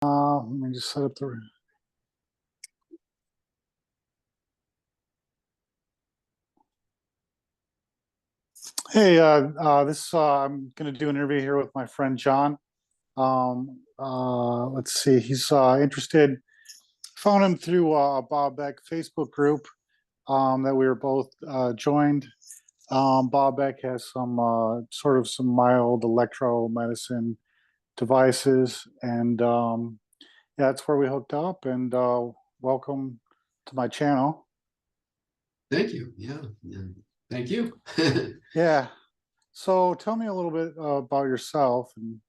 Let me just set up the. Hey, I'm going to do an interview here with my friend John. Let's see, he's interested. Found him through a Bob Beck Facebook group that we were both joined. Bob Beck has some some mild electromedicine devices, and yeah, that's where we hooked up. And welcome to my channel. Thank you. Yeah. Thank you. Yeah. So tell me a little bit about yourself, and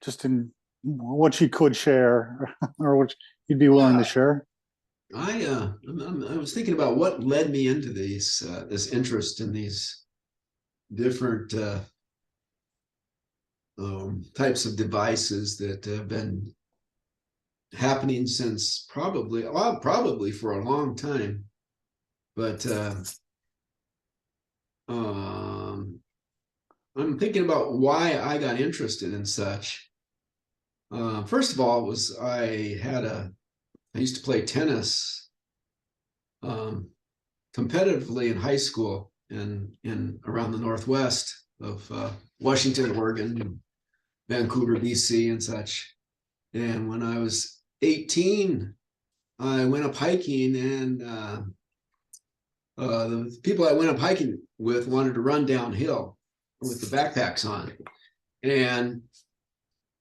just in what you could share or what you'd be willing to share. I was thinking about what led me into this interest in these different types of devices that have been happening since probably for a long time. But I'm thinking about why I got interested in such. First of all, I used to play tennis competitively in high school in around the Northwest of Washington, Oregon, Vancouver, BC, and such. And when I was 18, I went up hiking, and the people I went up hiking with wanted to run downhill with the backpacks on, and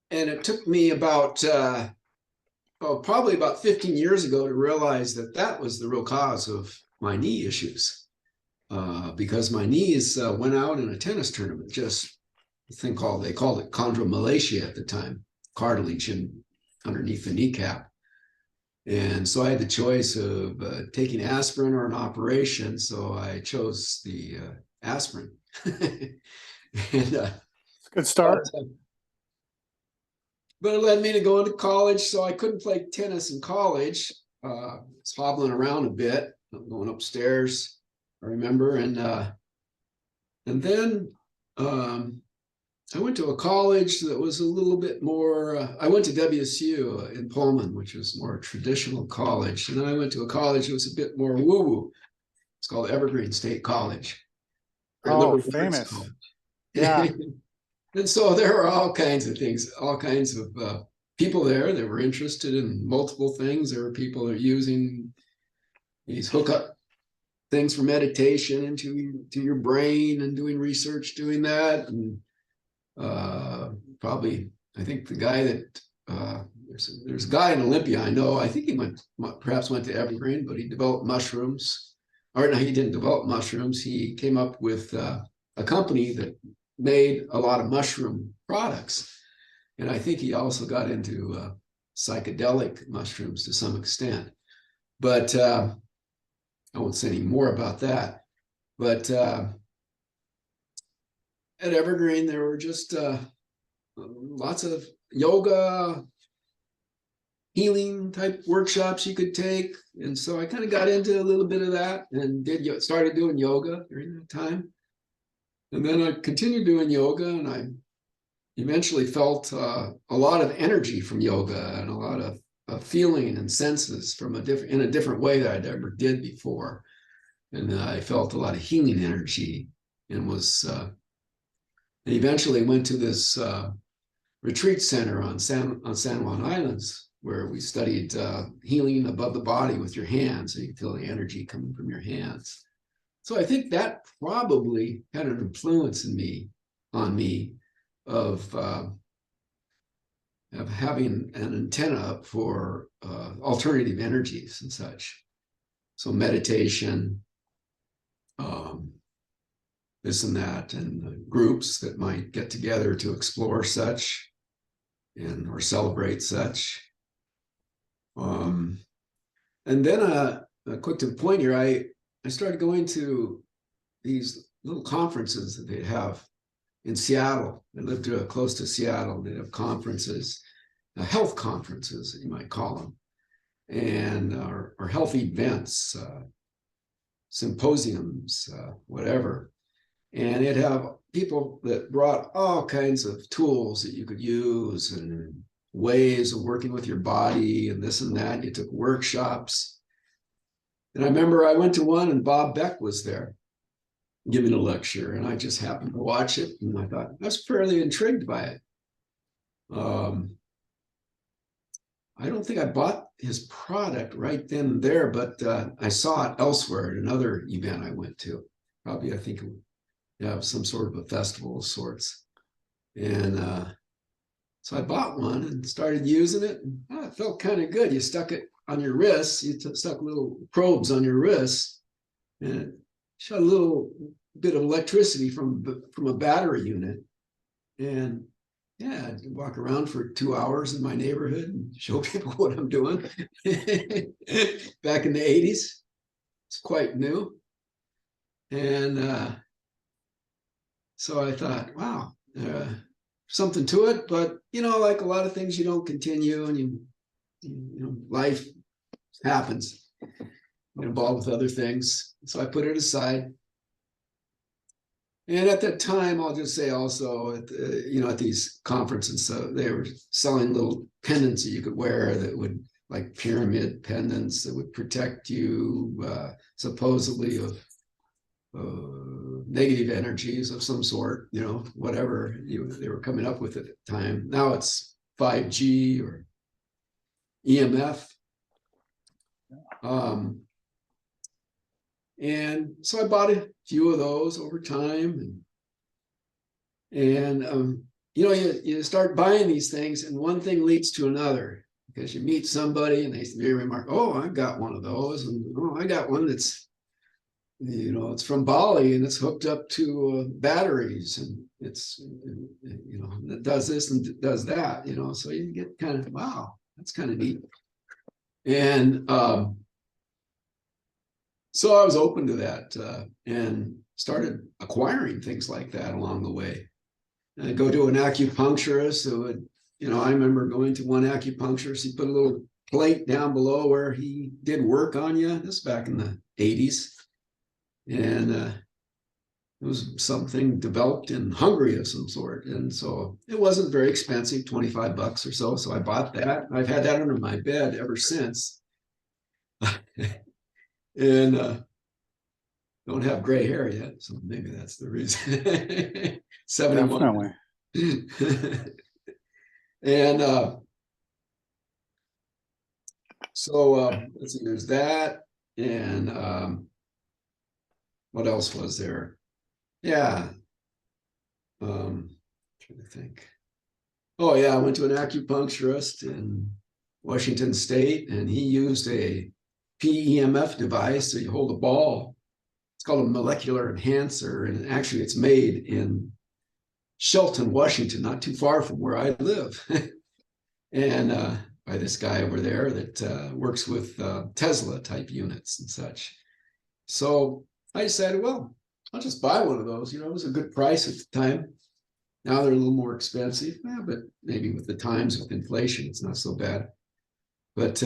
it took me about probably about 15 years ago to realize that that was the real cause of my knee issues, because my knees went out in a tennis tournament. Just a thing they called it chondromalacia at the time, cartilage underneath the kneecap. And so I had the choice of taking aspirin or an operation. So I chose the aspirin. And it's a good start. But it led me to go into college. So I couldn't play tennis in college. I was hobbling around a bit, going upstairs, I remember. And then I went to a college that was a little bit more, I went to WSU in Pullman, which was more a traditional college. And then I went to a college that was a bit more woo-woo. It's called Evergreen State College. Oh, famous. College. Yeah. And so there were all kinds of things, all kinds of people there that were interested in multiple things. There were people that are using these hookup things for meditation into your brain and doing research doing that. And probably, I think the guy that there's a guy in Olympia I know. I think he perhaps went to Evergreen, but he developed mushrooms. Or no, he didn't develop mushrooms. He came up with a company that made a lot of mushroom products, and I think he also got into psychedelic mushrooms to some extent. But I won't say any more about that. But at Evergreen, there were just lots of yoga, healing type workshops you could take. And so I kind of got into a little bit of that and started doing yoga during that time. And then I continued doing yoga, and I eventually felt a lot of energy from yoga and a lot of feeling and senses in a different way that I'd ever did before. And I felt a lot of healing energy, and eventually went to this retreat center on San Juan Islands, where we studied healing above the body with your hands, so you can feel the energy coming from your hands. So I think that probably had an influence on me of having an antenna up for alternative energies and such. So meditation, this and that, and groups that might get together to explore such or celebrate such. And then a quick to the point here, I started going to these little conferences that they have in Seattle. I lived close to Seattle. They have conferences, health conferences, you might call them, and or health events, symposiums, whatever. And it'd have people that brought all kinds of tools that you could use, and ways of working with your body and this and that. You took workshops. And I remember I went to one and Bob Beck was there giving a lecture, and I just happened to watch it, and I thought I was fairly intrigued by it. I don't think I bought his product right then and there, but I saw it elsewhere at another event I went to. Probably, I think, some sort of a festival of sorts. And so I bought one and started using it. And, it felt kind of good. You stuck it on your wrists. You stuck little probes on your wrists, and it shot a little bit of electricity from a battery unit. And yeah, I'd walk around for 2 hours in my neighborhood and show people what I'm doing. Back in the 80s, it's quite new. And so I thought, wow, something to it. But, like a lot of things, you don't continue, and life happens. Get involved with other things. So I put it aside. And at that time, I'll just say also, at these conferences, so they were selling little pendants that you could wear that would, like pyramid pendants that would protect you supposedly of negative energies of some sort, whatever they were coming up with at the time. Now it's 5G or EMF. And so I bought a few of those over time, and you start buying these things, and one thing leads to another, because you meet somebody and they remark, "Oh, I've got one of those," and "Oh, I got one that's, it's from Bali and it's hooked up to batteries, and it's, it does this and does that," So you get kind of, wow, that's kind of neat. And so I was open to that and started acquiring things like that along the way. And I'd go to an acupuncturist who would, I remember going to one acupuncturist. He put a little plate down below where he did work on you. This is back in the 80s. And it was something developed in Hungary of some sort. And so it wasn't very expensive, $25 or so. So I bought that. I've had that under my bed ever since. And don't have gray hair yet, so maybe that's the reason. 71. Definitely. And so let's see, there's that. And what else was there? Yeah. Trying to think. Oh, yeah, I went to an acupuncturist in Washington State, and he used a PEMF device. So you hold a ball. It's called a molecular enhancer, and actually it's made in Shelton, Washington, not too far from where I live. And by this guy over there that works with Tesla type units and such. So I decided, well, I'll just buy one of those. It was a good price at the time. Now they're a little more expensive, but maybe with the times with inflation, it's not so bad. But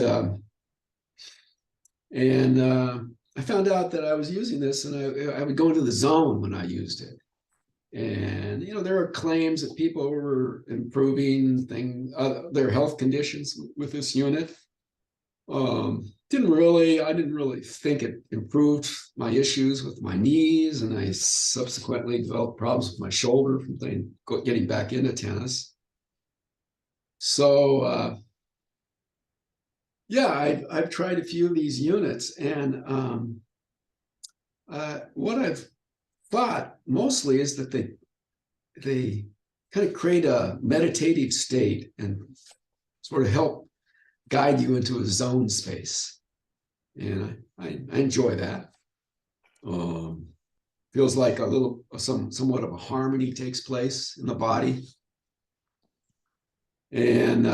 I found out that I was using this, and I would go into the zone when I used it. And there are claims that people were improving their health conditions with this unit. I didn't really think it improved my issues with my knees, and I subsequently developed problems with my shoulder from getting back into tennis. So yeah, I've tried a few of these units, and what I've thought mostly is that they kind of create a meditative state and sort of help guide you into a zone space. And I enjoy that. Feels like somewhat of a harmony takes place in the body. And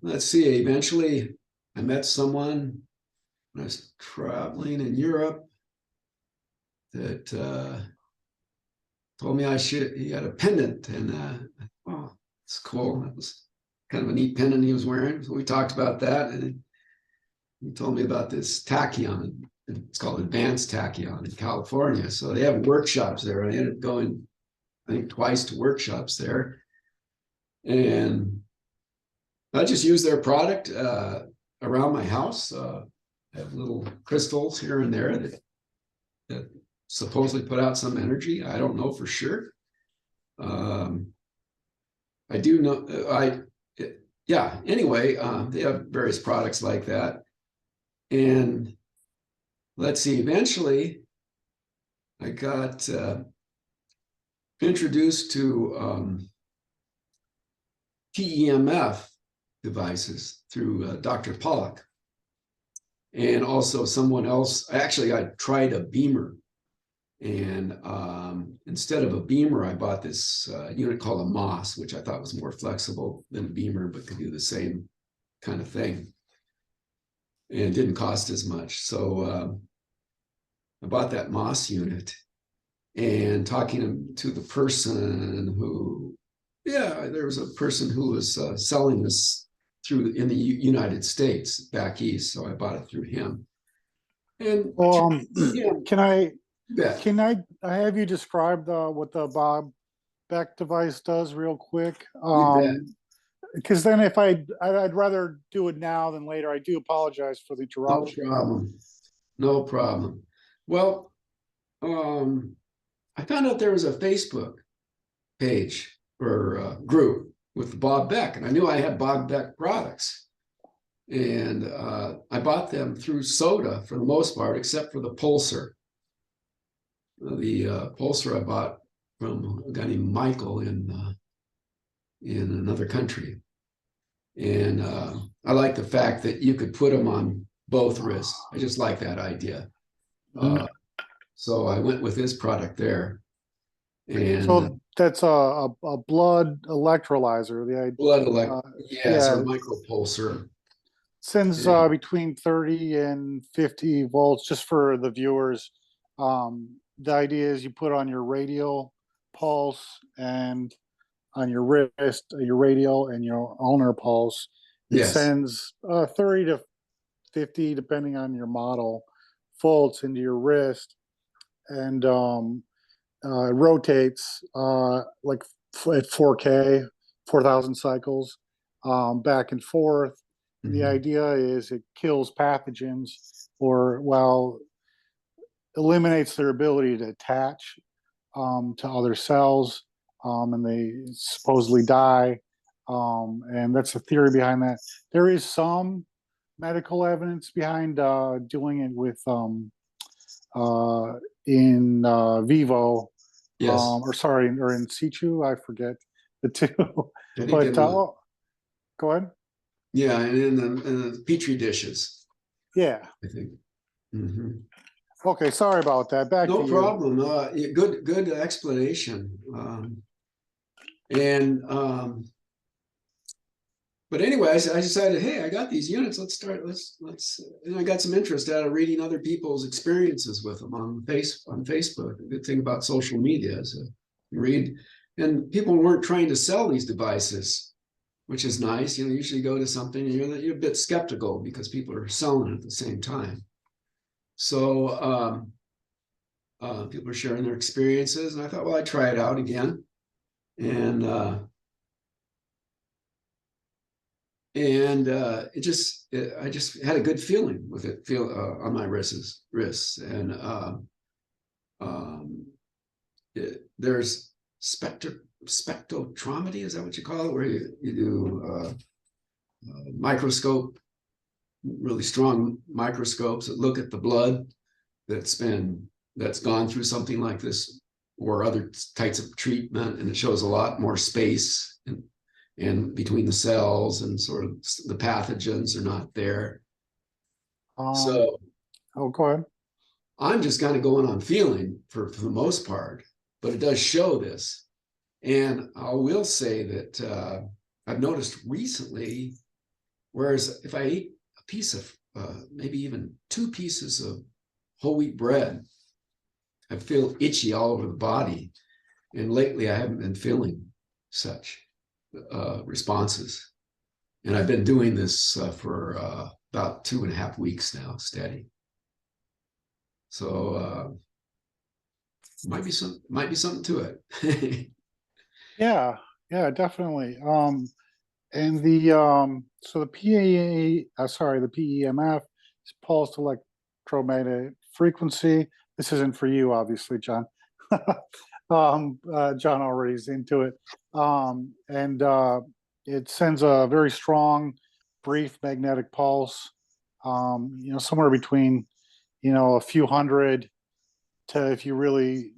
let's see, eventually I met someone when I was traveling in Europe that told me he had a pendant, and oh, it's cool. That was kind of a neat pendant he was wearing. So we talked about that, and he told me about this tachyon. It's called advanced tachyon in California. So they have workshops there. I ended up going, I think, twice to workshops there. And I just use their product around my house. I have little crystals here and there that supposedly put out some energy. I don't know for sure. I do know. Yeah. Anyway, they have various products like that, and let's see. Eventually, I got introduced to PEMF devices through Dr. Pollock. And also someone else, actually, I tried a beamer. And instead of a beamer, I bought this unit called a Moss, which I thought was more flexible than a beamer, but could do the same kind of thing. And didn't cost as much. So I bought that Moss unit, and talking to the person who, yeah, there was a person who was selling this in the United States back east. So I bought it through him. And Well, yeah, can I bet. have you describe what the Bob Beck device does real quick? You bet. Because then if I'd rather do it now than later. I do apologize for the No interruption. problem. No problem. Well, I found out there was a Facebook page or group with Bob Beck, and I knew I had Bob Beck products. And I bought them through Soda for the most part, except for the Pulsar. The Pulsar I bought from a guy named Michael in another country. And I like the fact that you could put them on both wrists. I just like that idea. So I went with his product there. And So that's a blood electrolyzer. blood yes, yeah, or micropulsar. sends Yeah. between 30 and 50 volts. Just for the viewers, the idea is you put on your radial pulse and on your wrist, your radial and your ulnar pulse. It Yes. sends 30 to 50, depending on your model, volts into your wrist, and it rotates like at 4K, 4,000 cycles, back and forth. And the idea is it kills pathogens, or well, eliminates their ability to attach to other cells, and they supposedly die. And that's the theory behind that. There is some medical evidence behind doing it with in vivo, Yes. or sorry, or in situ. I forget the two. I think But go ahead. yeah, and in the petri dishes, Yeah. I think. Okay. Sorry about that. Back No to you. problem. Good explanation. But anyway, I decided, hey, I got these units. Let's start. And I got some interest out of reading other people's experiences with them on Facebook. The good thing about social media is you read, and people weren't trying to sell these devices, which is nice. You usually go to something and you're a bit skeptical because people are selling it at the same time. So people are sharing their experiences, and I thought, well, I'd try it out again, and I just had a good feeling with it, on my wrists, and there's spectrometry, is that what you call it, where you do microscope, really strong microscopes that look at the blood that's gone through something like this or other types of treatment, and it shows a lot more space and between the cells, and sort of the pathogens are not there. So go ahead. I'm just kind of going on feeling for the most part, but it does show this. And I will say that I've noticed recently, whereas if I eat a piece of maybe even 2 pieces of whole wheat bread, I feel itchy all over the body. And lately I haven't been feeling such responses. And I've been doing this for about 2.5 weeks now, steady. So might be something to it. Yeah, definitely. And the so the the PEMF is pulsed electromagnetic frequency. This isn't for you, obviously, John. John already is into it. And it sends a very strong, brief magnetic pulse, somewhere between, a few hundred to, if you really,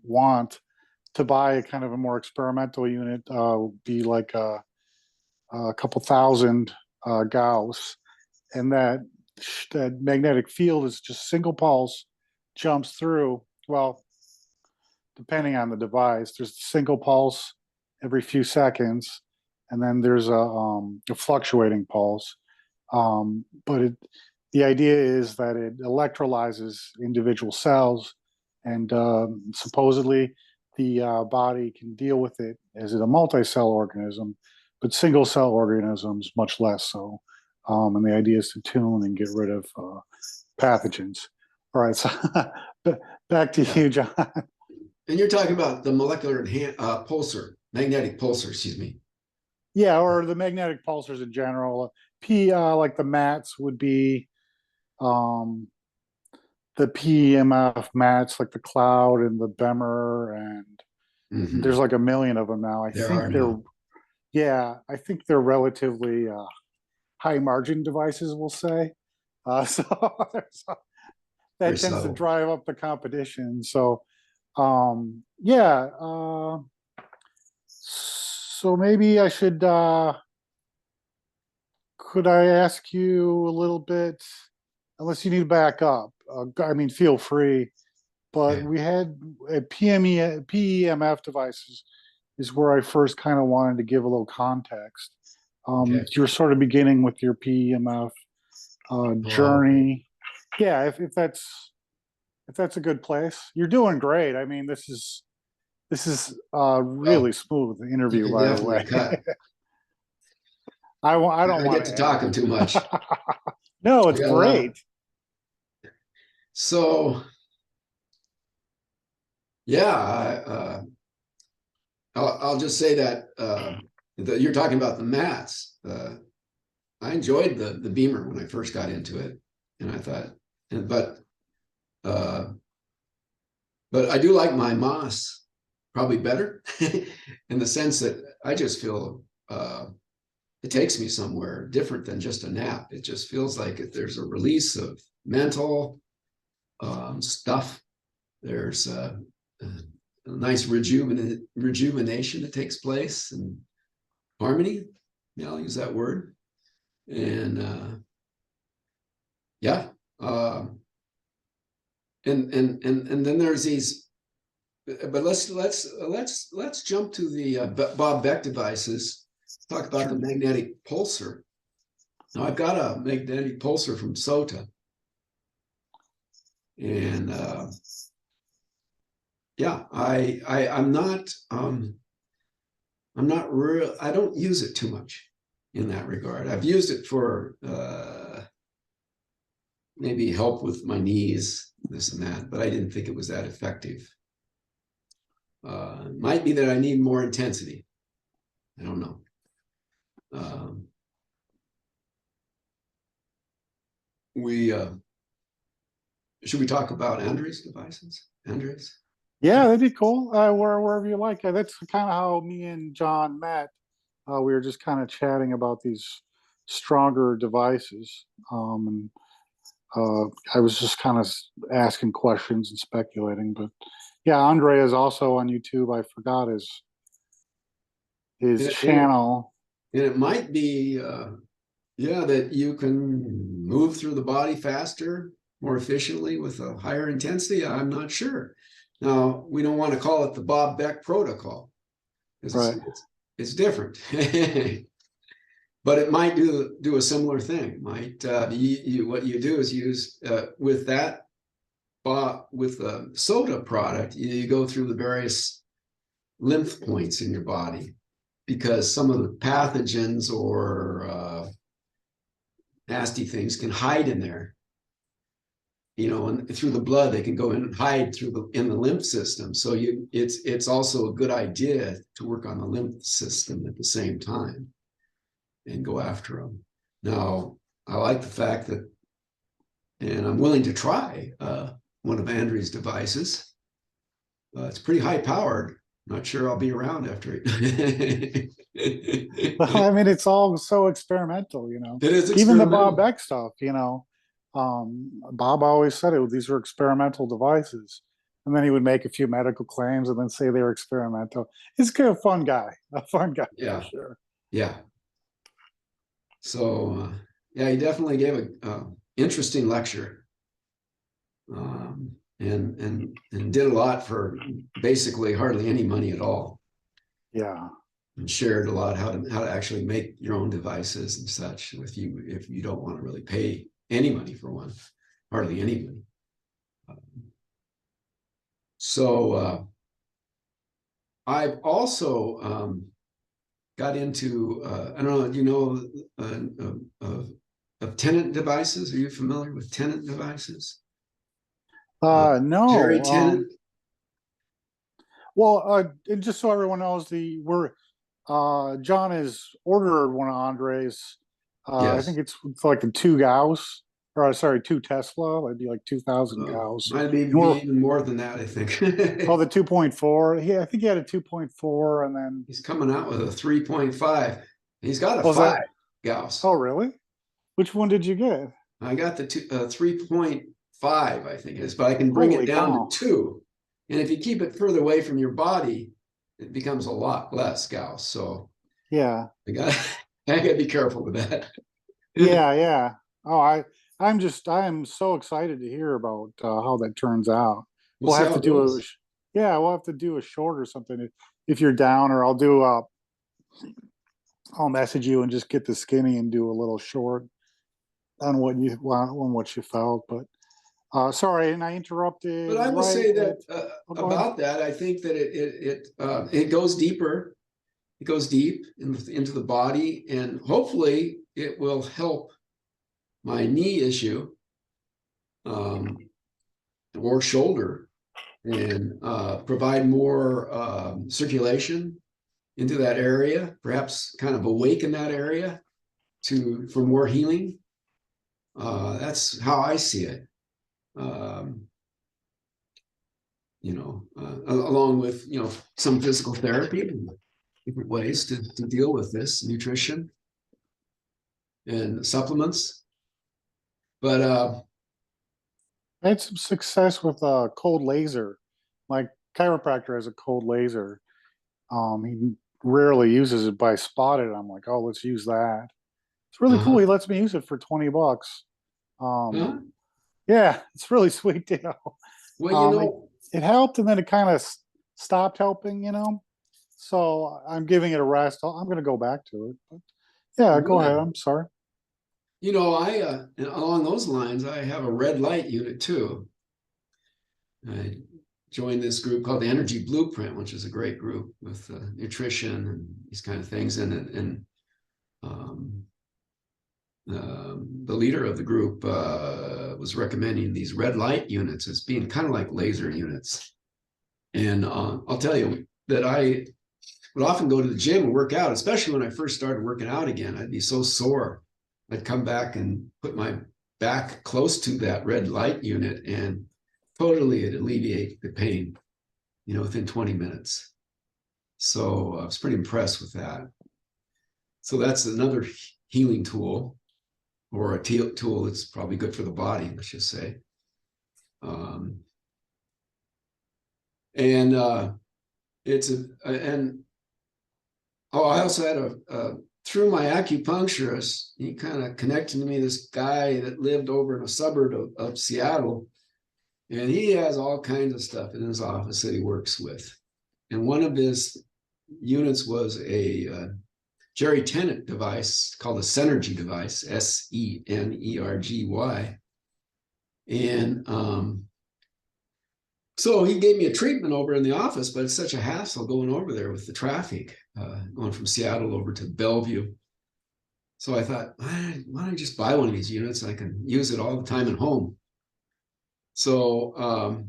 want to buy a kind of a more experimental unit, would be like a couple thousand Gauss, and that magnetic field is just single pulse, jumps through. Well, depending on the device, there's a single pulse every few seconds, and then there's a fluctuating pulse. But the idea is that it electrolyzes individual cells, and supposedly the body can deal with it as a multi-cell organism, but single cell organisms much less so. And the idea is to tune and get rid of pathogens. All right, so back to you, John. And you're talking about the molecular pulsar, magnetic pulsar, excuse me. Yeah, or the magnetic pulsars in general. Like the mats would be the PEMF mats, like the Cloud and the Bemmer, and there's like a million of them now. I think they're relatively high margin devices, we'll say. So that tends to drive up the competition. So yeah. So maybe I should. Could I ask you a little bit? Unless you need to back up, I mean, feel free. But we had a PEMF devices is where I first kind of wanted to give a little context. You're sort of beginning with your PEMF journey. Yeah, if that's a good place, you're doing great. I mean, this is really smooth interview, by the way. I don't want to talking too much. No, it's great. So, yeah, I'll just say that you're talking about the mats. I enjoyed the Beamer when I first got into it, and I thought, but I do like my Moss probably better in the sense that I just feel it takes me somewhere different than just a nap. It just feels like if there's a release of mental stuff, there's a nice rejuvenation that takes place, and harmony. Yeah, I'll use that word. And yeah, and then there's these. But let's jump to the Bob Beck devices. Talk about the magnetic pulsar. Now I've got a magnetic pulsar from SOTA, and yeah, I'm not real. I don't use it too much in that regard. I've used it for maybe help with my knees, this and that, but I didn't think it was that effective. It might be that I need more intensity. I don't know. Should we talk about Andre's devices? Andre's? Yeah, that'd be cool. Wherever you like. That's kind of how me and John met. We were just kind of chatting about these stronger devices, and I was just kind of asking questions and speculating. But yeah, Andre is also on YouTube. I forgot his channel. And it might be, that you can move through the body faster, more efficiently with a higher intensity. I'm not sure. Now, we don't want to call it the Bob Beck protocol, because it's different. But it might do a similar thing. Might what you do is use with the SOTA product, you go through the various lymph points in your body, because some of the pathogens or nasty things can hide in there. And through the blood, they can go in and hide in the lymph system. So it's also a good idea to work on the lymph system at the same time. and go after them. Now, I like the fact that, and I'm willing to try one of Andrew's devices. It's pretty high powered. Not sure I'll be around after it. Well, I mean, it's all so experimental, you know. It is Even the Bob experimental. Beck stuff, you know. Bob always said it. These were experimental devices, and then he would make a few medical claims and then say they were experimental. He's kind of a fun guy for Yeah, sure. yeah. So yeah, he definitely gave a interesting lecture, and did a lot for basically hardly any money at all, Yeah, and shared a lot how to actually make your own devices and such with you if you don't want to really pay any money for one, hardly any money. So I've also got into I don't know, do you know of tenant devices? Are you familiar with tenant devices? Jerry no. Tennant? Well, and just so everyone knows, John has ordered one of Andre's. I Yes. think it's like the 2 Gauss, or sorry, 2 Tesla. That'd be like 2,000 Gauss. Might be, And be even more than that, I think. the 2.4. I think he had a 2.4, and then He's coming out with a 3.5. He's got a was that? 5 Gauss. Oh, really? Which one did you get? I got the 3.5, I think it is, but I can bring it Holy down cow! to 2. And if you keep it further away from your body, it becomes a lot less Gauss. So Yeah, I got I got to be careful with that. yeah, yeah. Oh, I am so excited to hear about how that turns out. We'll We'll see have how to it do a, goes. yeah, we'll have to do a short or something if you're down, or I'll message you and just get the skinny and do a little short on what you felt. But sorry, and I interrupted But I will right say at. that Oh, go ahead. about that, I think that it goes deeper. It goes deep into the body, and hopefully it will help my knee issue, or shoulder, and provide more circulation into that area, perhaps kind of awaken that area for more healing. That's how I see it. Um, along with some physical therapy and different ways to deal with this, nutrition and supplements. But I had some success with a cold laser. My chiropractor has a cold laser. He rarely uses it, but I spotted it. I'm like, oh, let's use that. It's really cool. uh-huh, He lets me use it for $20. Um, uh-huh. yeah, it's really sweet deal. Well, Um, it, it helped, and then it kind of stopped helping, you know. So I'm giving it a rest. I'm going to go back to it. But yeah, go ahead. good. I'm sorry. I along those lines, I have a red light unit too. I joined this group called the Energy Blueprint, which is a great group with nutrition and these kind of things. And um, the leader of the group was recommending these red light units as being kind of like laser units. And I'll tell you that I would often go to the gym and work out, especially when I first started working out again. I'd be so sore. I'd come back and put my back close to that red light unit, and totally it alleviate the pain, within 20 minutes. So I was pretty impressed with that. So that's another healing tool, or a tool that's probably good for the body, let's just say. Um, and it's and oh, I also had through my acupuncturist, he kind of connected to me this guy that lived over in a suburb of Seattle, and he has all kinds of stuff in his office that he works with. And one of his units was a Jerry Tennant device called a senergy device, Senergy. And so he gave me a treatment over in the office, but it's such a hassle going over there with the traffic, going from Seattle over to Bellevue. So I thought, why don't I just buy one of these units? I can use it all the time at home. So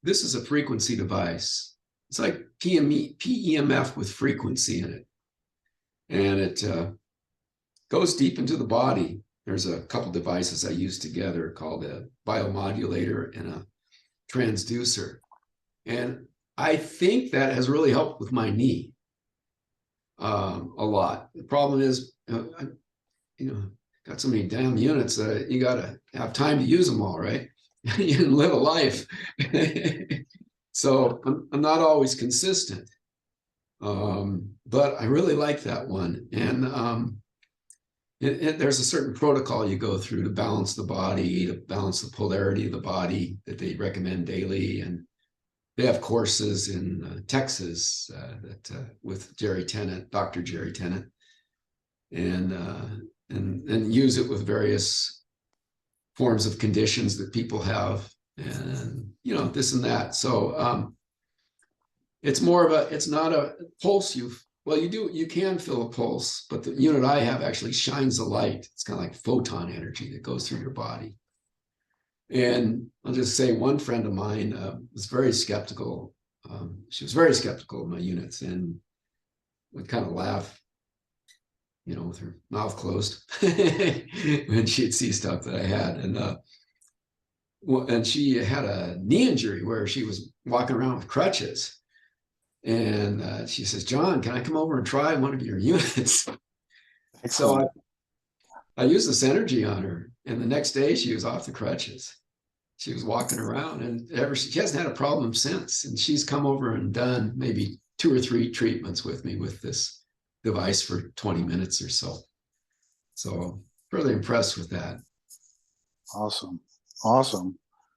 this is a frequency device. It's like PEMF with frequency in it. And goes deep into the body. There's a couple devices I use together called a biomodulator and a transducer. And I think that has really helped with my knee a lot. The problem is, got so many damn units that you got to have time to use them all, right? You can live a life. So I'm not always consistent. But I really like that one. And there's a certain protocol you go through to balance the body, to balance the polarity of the body that they recommend daily. And they have courses in Texas with Jerry Tennant, Dr. Jerry Tennant, and use it with various forms of conditions that people have, and this and that. So it's more of it's not a pulse. You can feel a pulse, but the unit I have actually shines a light. It's kind of like photon energy that goes through your body. And I'll just say one friend of mine was very skeptical. She was very skeptical of my units and would kind of laugh, with her mouth closed when she'd see stuff that I had. And she had a knee injury where she was walking around with crutches. And she says, "John, can I come over and try one of your units?" So I used the senergy on her, and the next day she was off the crutches. She was walking around, and she hasn't had a problem since. And she's come over and done maybe 2 or 3 treatments with me with this device for 20 minutes or so. So really impressed with that. Awesome. I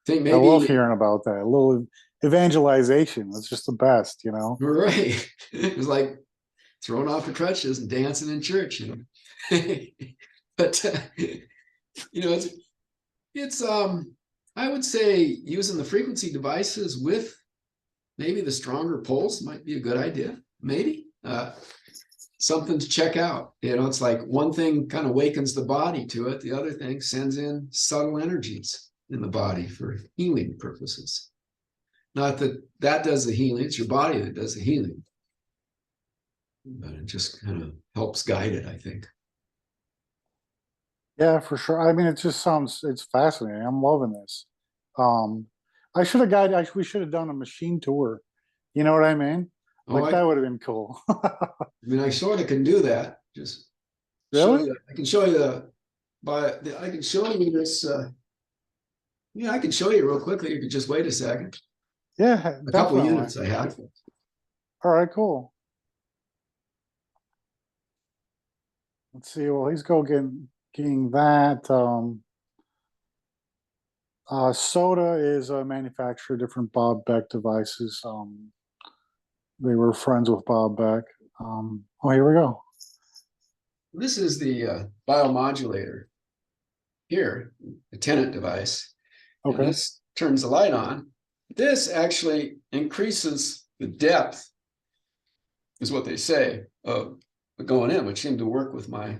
think maybe, I love hearing about that. A little evangelization. That's just the best, Right. It was like throwing off the crutches and dancing in church, But it's I would say using the frequency devices with maybe the stronger pulse might be a good idea. Maybe something to check out. It's like one thing kind of wakens the body to it. The other thing sends in subtle energies in the body for healing purposes. Not that does the healing. It's your body that does the healing. But it just kind of helps guide it, I think. Yeah, for sure. I mean, it's fascinating. I'm loving this. I should have we should have done a machine tour. You know what I mean? That would have been cool. I mean, I sort of can do that. Just really? I can show you I can show you this. I can show you real quickly. You could just wait a second. Yeah, a definitely. couple of units I have. All right, cool. Let's see. Well, he's getting that. Soda is a manufacturer of different Bob Beck devices. They were friends with Bob Beck. Here we go. This is the biomodulator here, the Tennant device. Okay. And this turns the light on. This actually increases the depth, is what they say, of going in, which seemed to work with a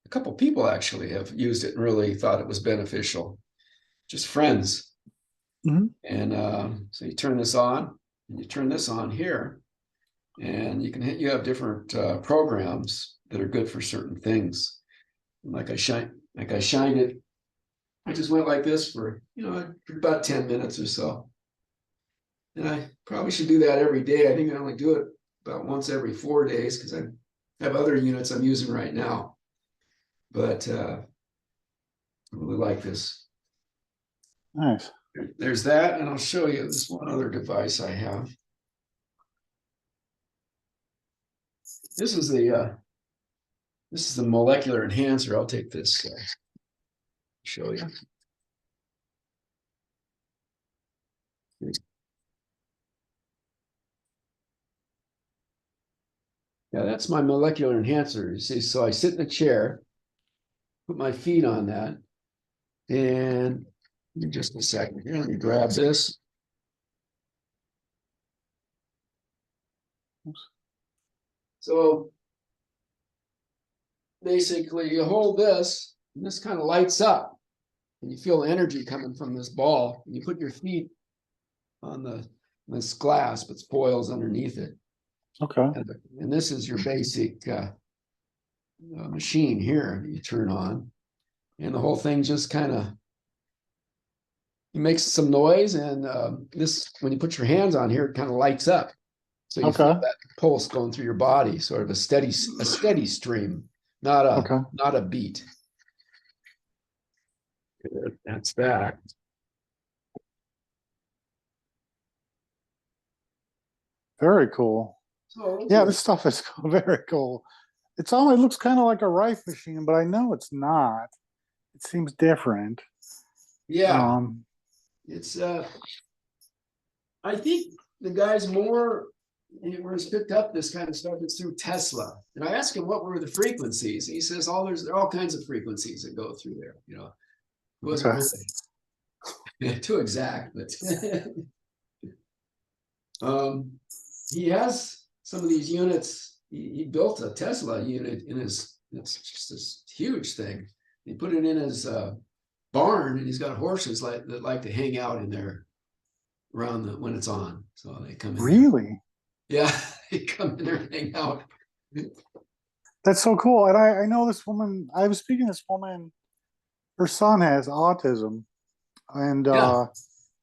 couple people actually have used it and really thought it was beneficial. Just friends. Mm-hmm. And so you turn this on, and you turn this on here, and you have different programs that are good for certain things. And like I shined it. I just went like this for about 10 minutes or so. And I probably should do that every day. I think I only do it about once every 4 days because I have other units I'm using right now. But I really like this. Nice. There's that, and I'll show you this one other device I have. This is the molecular enhancer. I'll take this. Show you. Yeah, that's my molecular enhancer. You see, so I sit in a chair, put my feet on that, and just a second here, let me grab this. So basically you hold this, and this kind of lights up, and you feel energy coming from this ball, and you put your feet on this glass, but foils underneath it. Okay. And this is your basic machine here that you turn on, and the whole thing just kind of makes some noise. And this, when you put your hands on here, it kind of lights up. So you feel Okay. that pulse going through your body, sort of a steady stream, not Okay. a beat. That's that. Very cool. So Yeah, this stuff is very cool. It's almost, it looks kind of like a rife machine, but I know it's not. It seems different. yeah, Um, it's I think the guys more where he's picked up this kind of stuff is through Tesla. And I asked him what were the frequencies. And he says, there are all kinds of frequencies that go through there. You know, it wasn't okay. really too exact, but he has some of these units. He built a Tesla unit in his, it's just this huge thing. He put it in his barn, and he's got horses that like to hang out in there around when it's on. So they come in. Really? There. Yeah, they come in there and hang out. That's so cool. And I know this woman, I was speaking to this woman, her son has autism, and Yeah.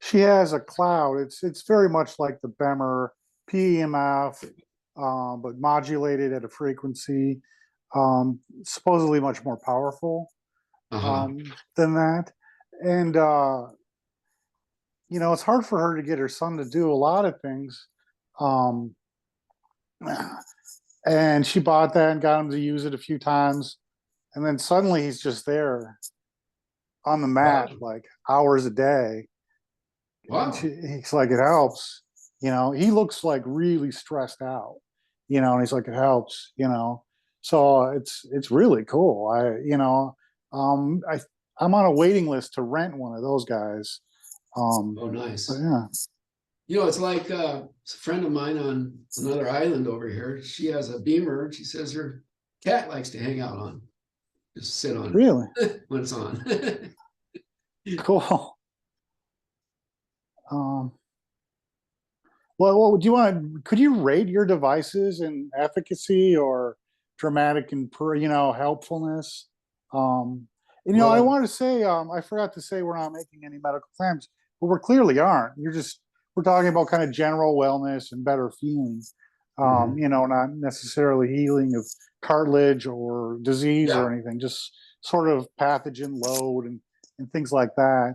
she has a cloud. It's very much like the Bemmer PEMF, but modulated at a frequency, supposedly much more powerful than that. And it's hard for her to get her son to do a lot of things. Um, and she bought that and got him to use it a few times, and then suddenly he's just there on the mat Wow. like hours a day. Wow. And he's like, it helps. He looks like really stressed out, and he's like, it helps, so it's really cool. I'm on a waiting list to rent one of those guys. Oh, nice. Yeah. It's like a friend of mine on another island over here. She has a Beamer, and she says her cat likes to hang out on, just sit on Really it when it's on. cool. um well, do you could you rate your devices in efficacy or dramatic and helpfulness? And I Well, wanted to say, I forgot to say we're not making any medical claims, but we clearly aren't. We're talking about kind of general wellness and better feelings. Not necessarily healing of cartilage or disease yeah. or anything, just sort of pathogen load and things like that.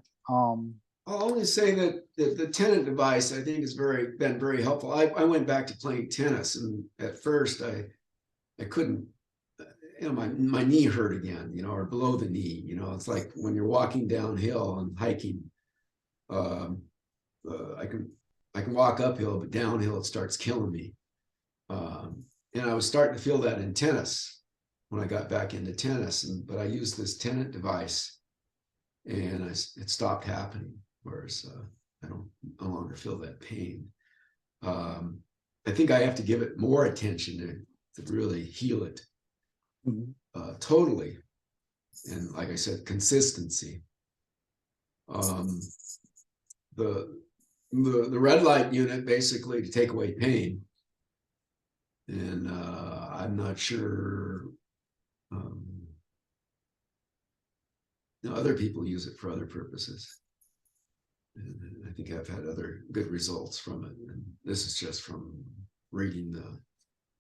I'll only say that the tenant device, I think, has been very helpful. I went back to playing tennis, and at first I couldn't, my knee hurt again, or below the knee. It's like when you're walking downhill and hiking. I can walk uphill, but downhill it starts killing me. And I was starting to feel that in tennis when I got back into tennis, but I used this tenant device, and it stopped happening. Whereas I don't no longer feel that pain. I think I have to give it more attention to really heal it totally. And like I said, consistency. The red light unit basically to take away pain. And I'm not sure other people use it for other purposes. And I think I've had other good results from it. And this is just from reading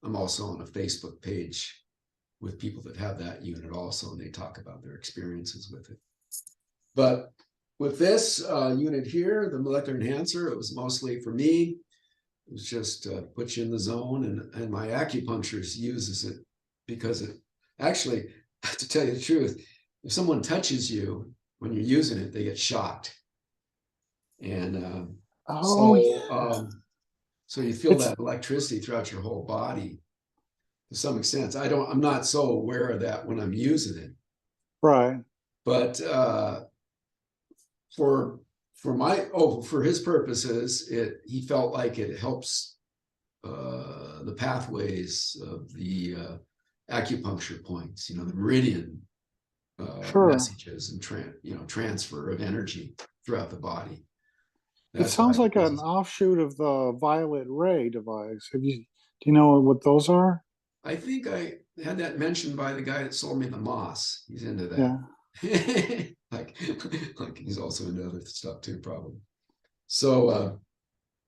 I'm also on a Facebook page with people that have that unit also, and they talk about their experiences with it. But with this unit here, the molecular enhancer, it was mostly for me. It was just put you in the zone, and my acupuncturist uses it because it actually, to tell you the truth, if someone touches you when you're using it, they get shocked. And so you feel that electricity throughout your whole body to some extent. I'm not so aware of that when I'm using it. Right. But for his purposes, he felt like it helps the pathways of the acupuncture points, the meridian messages and transfer of energy throughout the body. It sounds like an offshoot of the violet ray device. Do you know what those are? I think I had that mentioned by the guy that sold me the moss. He's into Yeah. that. like he's also into other stuff too, probably. So,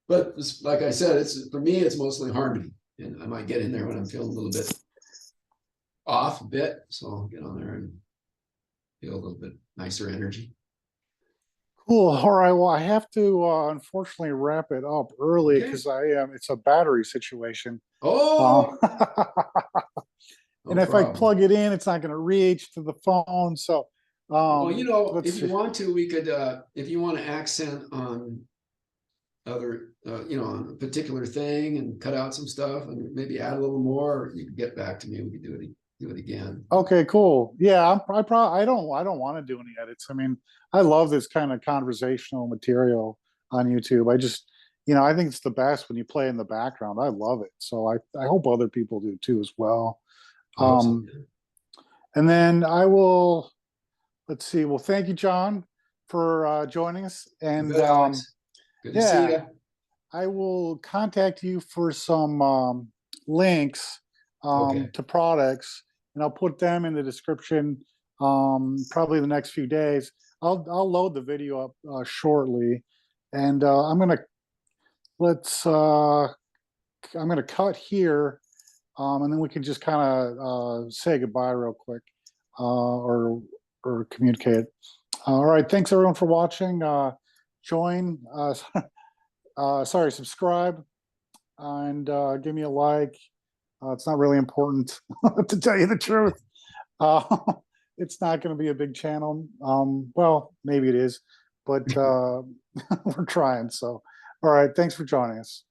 but like I said, it's for me, it's mostly harmony, and I might get in there when I'm feeling a little bit off a bit. So I'll get on there and feel a little bit nicer energy. Cool. All right. Well, I have to unfortunately wrap it up early Okay. because I am. It's a battery situation. Oh, And no if I problem. plug it in, it's not going to reach to the phone. So Well, you know, let's if you see. want to, we could, if you want to accent on other, on a particular thing and cut out some stuff and maybe add a little more, you can get back to me. We could do it again. Okay, cool. Yeah, I probably I don't want to do any edits. I mean, I love this kind of conversational material on YouTube. I just, I think it's the best when you play in the background. I love it. So I hope other people do too as well. I hope so. Um, and then I will, let's see. Well, thank you, John, for joining us. You And bet, Alex. Good to see yeah, you. I will contact you for some links Okay. to products, and I'll put them in the description probably the next few days. I'll load the video up shortly, and let's I'm gonna cut here, and then we can just kind of say goodbye real quick, or communicate. All right, thanks everyone for watching. Join, subscribe and give me a like. It's not really important to tell you the truth. Uh, it's not going to be a big channel. Well, maybe it is, but we're trying. So, all right. Thanks for joining us.